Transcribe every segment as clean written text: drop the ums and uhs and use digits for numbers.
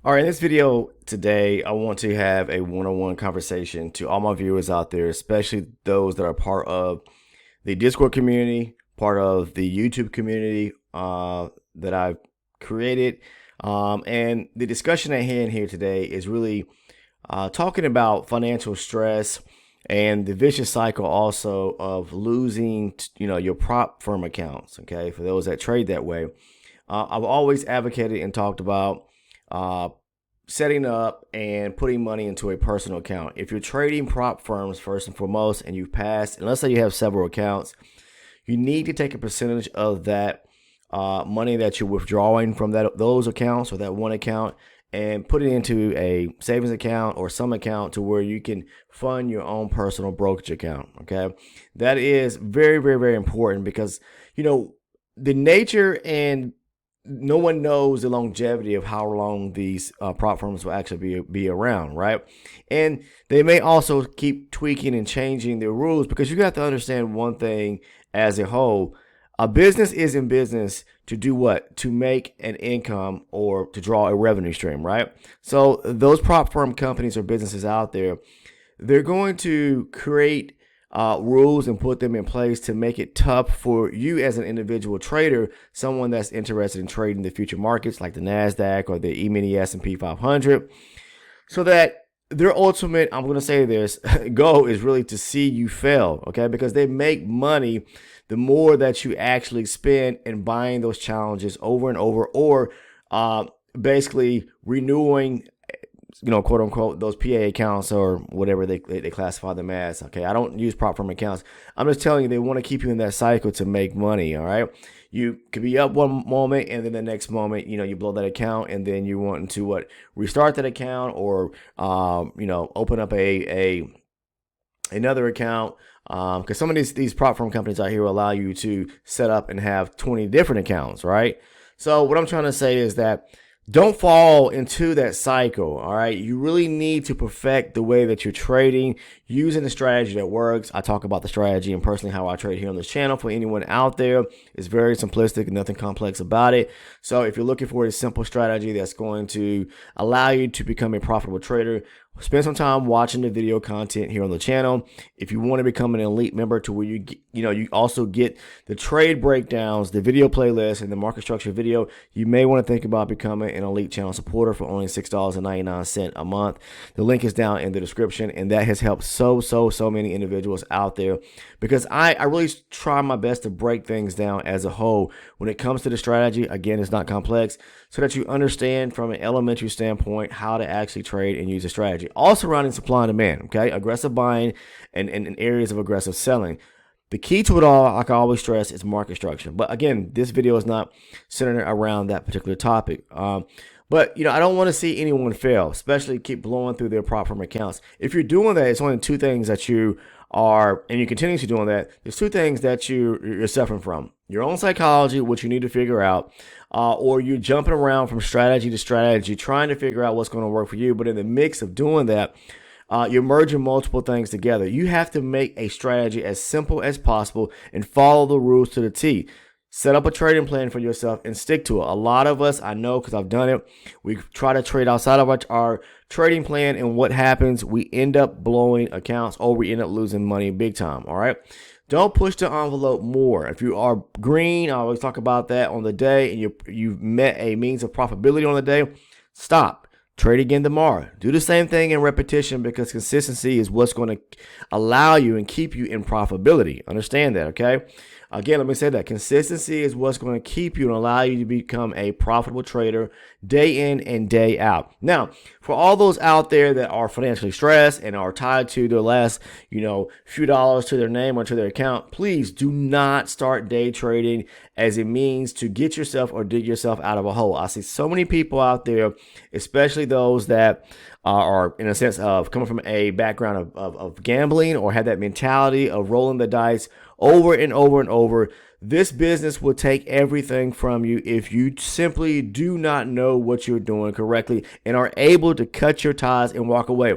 All right, in this video today, I want to have a one-on-one conversation to all my viewers out there, especially those that are part of the Discord community, part of the YouTube community that I've created. And the discussion at hand here today is really talking about financial stress and the vicious cycle also of losing, your prop firm accounts. Okay, for those that trade that way, I've always advocated and talked about uh, setting up and putting money into a personal account. If you're trading prop firms first and foremost, and you've passed, and let's say you have several accounts, you need to take a percentage of that money that you're withdrawing from those accounts or that one account and put it into a savings account or some account to where you can fund your own personal brokerage account. Okay, that is very, very, very important because the nature and no one knows the longevity of how long these prop firms will actually be around, right? And they may also keep tweaking and changing their rules because you have to understand one thing as a whole. A business is in business to do what? To make an income or to draw a revenue stream, right? So those prop firm companies or businesses out there, they're going to create rules and put them in place to make it tough for you as an individual trader, someone that's interested in trading the future markets like the NASDAQ or the E-mini S&P 500, so that their ultimate, I'm going to say this, goal is really to see you fail, okay? Because they make money the more that you actually spend in buying those challenges over and over, or basically renewing, quote unquote, those PA accounts or whatever they classify them as. Okay, I don't use prop firm accounts. I'm just telling you, they want to keep you in that cycle to make money. All right, you could be up one moment and then the next moment, you blow that account, and then you want to restart that account or open up a another account. Because some of these prop firm companies out here will allow you to set up and have 20 different accounts, right? So what I'm trying to say is that don't fall into that cycle. All right. You really need to perfect the way that you're trading using the strategy that works. I talk about the strategy and personally how I trade here on this channel for anyone out there. It's very simplistic and nothing complex about it. So if you're looking for a simple strategy that's going to allow you to become a profitable trader, spend some time watching the video content here on the channel. If you want to become an elite member to where you also get the trade breakdowns, the video playlist, and the market structure video, you may want to think about becoming an elite channel supporter for only $6.99 a month. The link is down in the description, and that has helped so many individuals out there because I really try my best to break things down as a whole when it comes to the strategy. Again, it's not complex, so that you understand from an elementary standpoint how to actually trade and use a strategy. All surrounding supply and demand, okay? Aggressive buying and areas of aggressive selling. The key to it all, like I always stress, is market structure. But again, this video is not centered around that particular topic. But I don't want to see anyone fail, especially keep blowing through their prop firm accounts. If you're doing that, it's only two things that you are, and you continue to doing that. There's two things that you're suffering from: your own psychology, which you need to figure out, or you're jumping around from strategy to strategy, trying to figure out what's going to work for you. But in the mix of doing that, you're merging multiple things together. You have to make a strategy as simple as possible and follow the rules to the T. Set up a trading plan for yourself and stick to it. A lot of us, I know because I've done it, we try to trade outside of our trading plan, and what happens? We end up blowing accounts or we end up losing money big time, all right? Don't push the envelope more. If you are green, I always talk about that on the day, and you've met a means of profitability on the day, stop. Trade again tomorrow. Do the same thing in repetition because consistency is what's going to allow you and keep you in profitability. Understand that, okay? Again, let me say that consistency is what's going to keep you and allow you to become a profitable trader day in and day out. Now, for all those out there that are financially stressed and are tied to their last, few dollars to their name or to their account, please do not start day trading as a means to get yourself or dig yourself out of a hole. I see so many people out there, especially those that are in a sense of coming from a background of gambling or have that mentality of rolling the dice over and over and over. This business will take everything from you if you simply do not know what you're doing correctly and are able to cut your ties and walk away.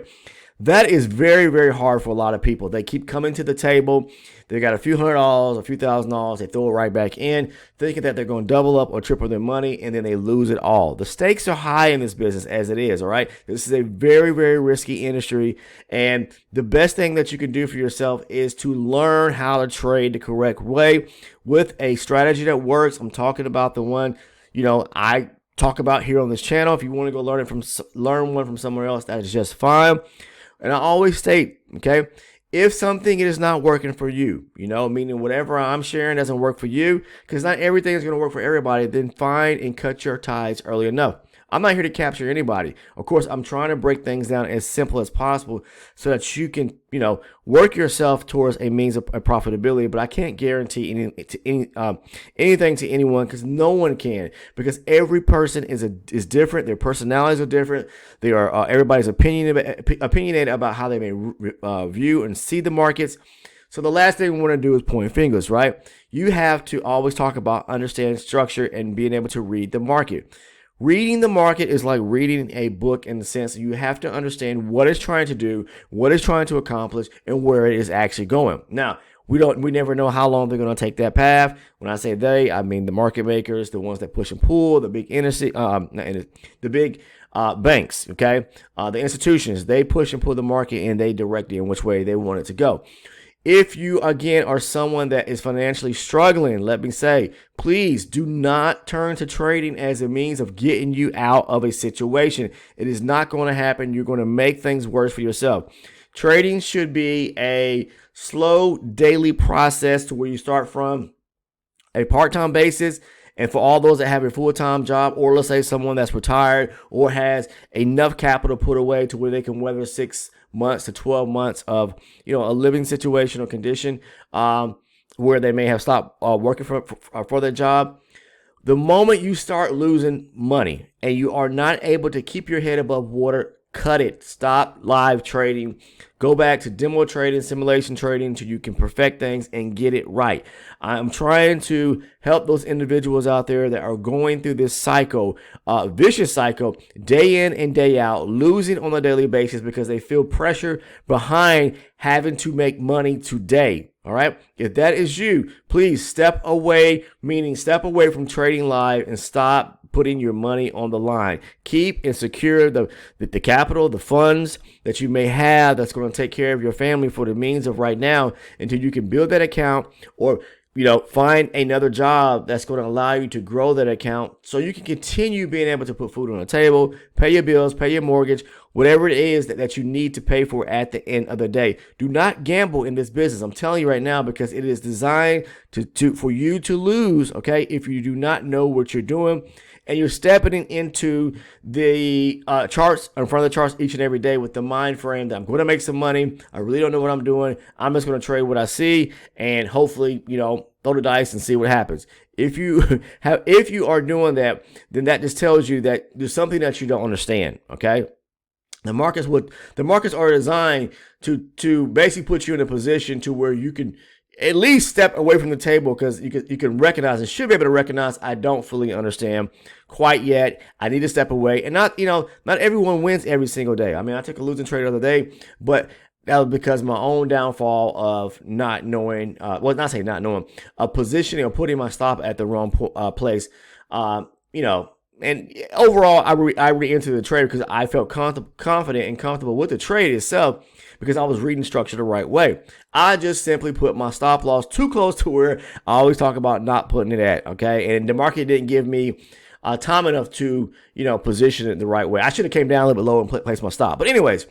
That is very, very hard for a lot of people. They keep coming to the table. They got a few $100, a few $1,000. They throw it right back in, thinking that they're going to double up or triple their money, and then they lose it all. The stakes are high in this business as it is, all right? This is a very, very risky industry, and the best thing that you can do for yourself is to learn how to trade the correct way with a strategy that works. I'm talking about the one, I talk about here on this channel. If you want to go learn one from somewhere else, that is just fine. And I always state, okay, if something is not working for you, meaning whatever I'm sharing doesn't work for you, because not everything is going to work for everybody, then find and cut your ties early enough. I'm not here to capture anybody. Of course, I'm trying to break things down as simple as possible so that you can, work yourself towards a means of profitability. But I can't guarantee anything to anyone, because no one can, because every person is different. Their personalities are different. They are everybody's opinionated about how they may view and see the markets. So the last thing we want to do is point fingers, right? You have to always talk about understanding structure and being able to read the market. Reading the market is like reading a book, in the sense that you have to understand what it's trying to do, what it's trying to accomplish, and where it is actually going. Now, we never know how long they're going to take that path. When I say they, I mean the market makers, the ones that push and pull, the big banks, okay? The institutions, they push and pull the market, and they direct it in which way they want it to go. If you, again, are someone that is financially struggling, let me say, please do not turn to trading as a means of getting you out of a situation. It is not going to happen. You're going to make things worse for yourself. Trading should be a slow daily process to where you start from a part-time basis. And for all those that have a full-time job, or let's say someone that's retired or has enough capital put away to where they can weather 6 months to 12 months of, a living situation or condition, where they may have stopped working for their job. The moment you start losing money and you are not able to keep your head above water, cut it. Stop live trading. Go back to demo trading, simulation trading, until you can perfect things and get it right. I'm trying to help those individuals out there that are going through this cycle, vicious cycle, day in and day out, losing on a daily basis because they feel pressure behind having to make money today. All right. If that is you, please step away, meaning step away from trading live and stop putting your money on the line. Keep and secure the capital, the funds that you may have that's going to take care of your family for the means of right now, until you can build that account, or find another job that's going to allow you to grow that account so you can continue being able to put food on the table, pay your bills, pay your mortgage, whatever it is that you need to pay for at the end of the day. Do not gamble in this business. I'm telling you right now, because it is designed for you to lose, okay, if you do not know what you're doing. And you're stepping into the charts, in front of the charts each and every day with the mind frame that I'm going to make some money. I really don't know what I'm doing. I'm just going to trade what I see and hopefully, throw the dice and see what happens. If you are doing that, then that just tells you that there's something that you don't understand. Okay. The markets are designed to basically put you in a position to where you can at least step away from the table, because you can recognize and should be able to recognize, I don't fully understand quite yet. I need to step away. And not everyone wins every single day. I mean, I took a losing trade the other day, but that was because of my own downfall of not knowing, of positioning or putting my stop at the wrong place. And overall, I re-entered the trade because I felt confident and comfortable with the trade itself, because I was reading structure the right way. I just simply put my stop loss too close to where I always talk about not putting it at, okay? And the market didn't give me time enough to, position it the right way. I should have came down a little bit lower and placed my stop. But anyways,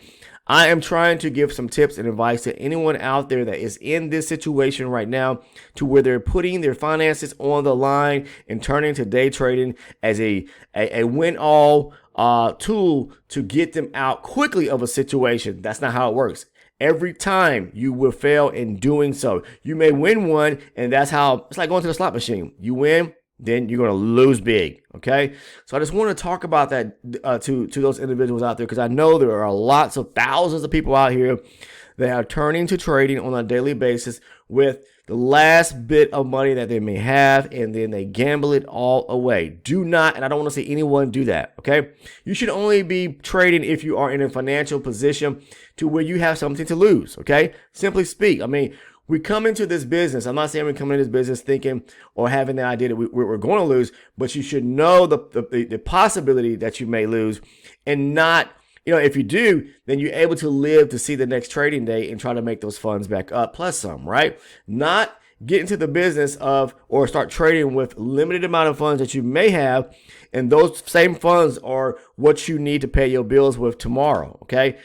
I am trying to give some tips and advice to anyone out there that is in this situation right now, to where they're putting their finances on the line and turning to day trading as a win-all tool to get them out quickly of a situation. That's not how it works. Every time you will fail in doing so. You may win one, and that's how it's like going to the slot machine. You win, then you're going to lose big. Okay. So I just want to talk about that to those individuals out there, because I know there are lots of thousands of people out here that are turning to trading on a daily basis with the last bit of money that they may have, and then they gamble it all away. Do not, and I don't want to see anyone do that. Okay. You should only be trading if you are in a financial position to where you have something to lose. Okay. Simply speak. I mean, we come into this business. I'm not saying we come into this business thinking or having the idea that we're going to lose, but you should know the possibility that you may lose, and not, if you do, then you're able to live to see the next trading day and try to make those funds back up plus some, right? Not get into the business of, or start trading with limited amount of funds that you may have, and those same funds are what you need to pay your bills with tomorrow. Okay.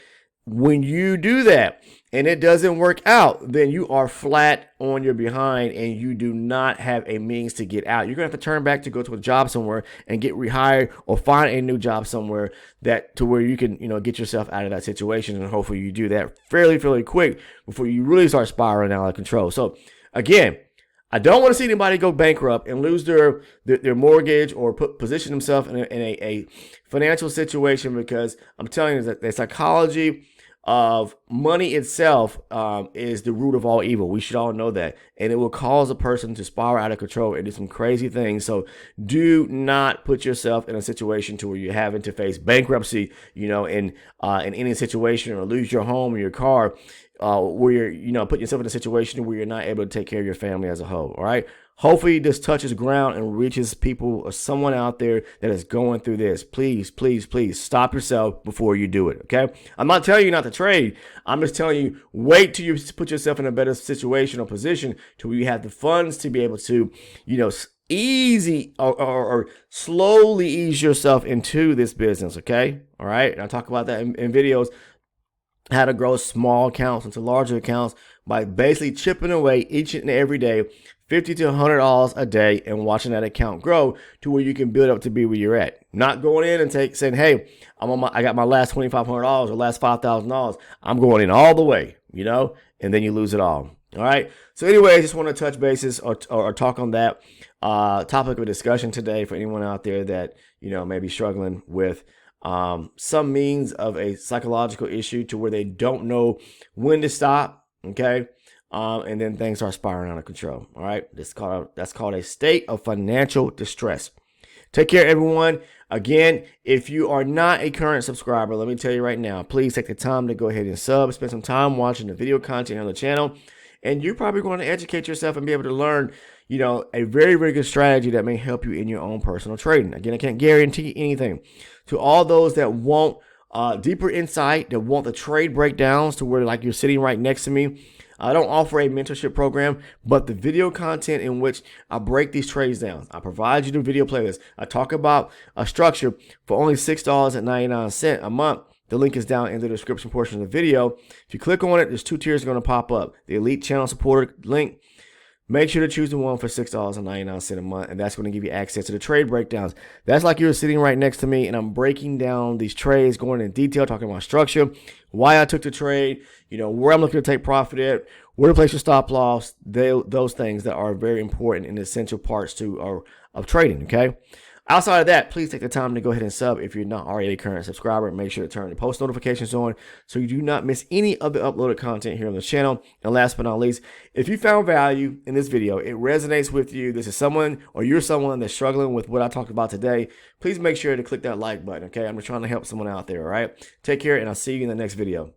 When you do that and it doesn't work out, then you are flat on your behind and you do not have a means to get out. You're going to have to turn back to go to a job somewhere and get rehired, or find a new job somewhere to where you can, get yourself out of that situation. And hopefully you do that fairly quick before you really start spiraling out of control. So again, I don't want to see anybody go bankrupt and lose their mortgage, or position themselves in a financial situation, because I'm telling you that the psychology of money itself is the root of all evil. We should all know that. And it will cause a person to spiral out of control and do some crazy things. So do not put yourself in a situation to where you're having to face bankruptcy, in any situation, or lose your home or your car, where you're, putting yourself in a situation where you're not able to take care of your family as a whole. All right. Hopefully this touches ground and reaches people or someone out there that is going through this. Please, please, please stop yourself before you do it. Okay. I'm not telling you not to trade. I'm just telling you, wait till you put yourself in a better situation or position to where you have the funds to be able to, easy or slowly ease yourself into this business. Okay. All right. And I talk about that in videos, how to grow small accounts into larger accounts by basically chipping away each and every day, $50 to $100 a day, and watching that account grow to where you can build up to be where you're at. Not going in and saying, hey, I got my last $2,500 or last $5,000. I'm going in all the way, and then you lose it all. All right. So anyway, I just want to touch bases or talk on that topic of discussion today for anyone out there that, may be struggling with some means of a psychological issue to where they don't know when to stop. Okay. And then things are spiraling out of control. All right. That's called a state of financial distress. Take care, everyone. Again, if you are not a current subscriber, let me tell you right now, please take the time to go ahead and spend some time watching the video content on the channel. And you're probably going to educate yourself and be able to learn, a very, very good strategy that may help you in your own personal trading. Again, I can't guarantee anything. To all those that want deeper insight, that want the trade breakdowns to where like you're sitting right next to me, I don't offer a mentorship program, but the video content in which I break these trades down. I provide you the video playlist. I talk about a structure for only $6.99 a month. The link is down in the description portion of the video. If you click on it, there's 2 tiers going to pop up. The Elite Channel Supporter link. Make sure to choose the one for $6.99 a month, and that's going to give you access to the trade breakdowns. That's like you're sitting right next to me, and I'm breaking down these trades, going in detail, talking about structure, why I took the trade, where I'm looking to take profit at, where to place your stop loss, those things that are very important and essential parts of trading, okay? Outside of that, please take the time to go ahead and sub if you're not already a current subscriber. Make sure to turn the post notifications on so you do not miss any of the uploaded content here on the channel. And last but not least, if you found value in this video, it resonates with you, this is someone or you're someone that's struggling with what I talked about today, please make sure to click that like button, okay? I'm just trying to help someone out there, all right? Take care, and I'll see you in the next video.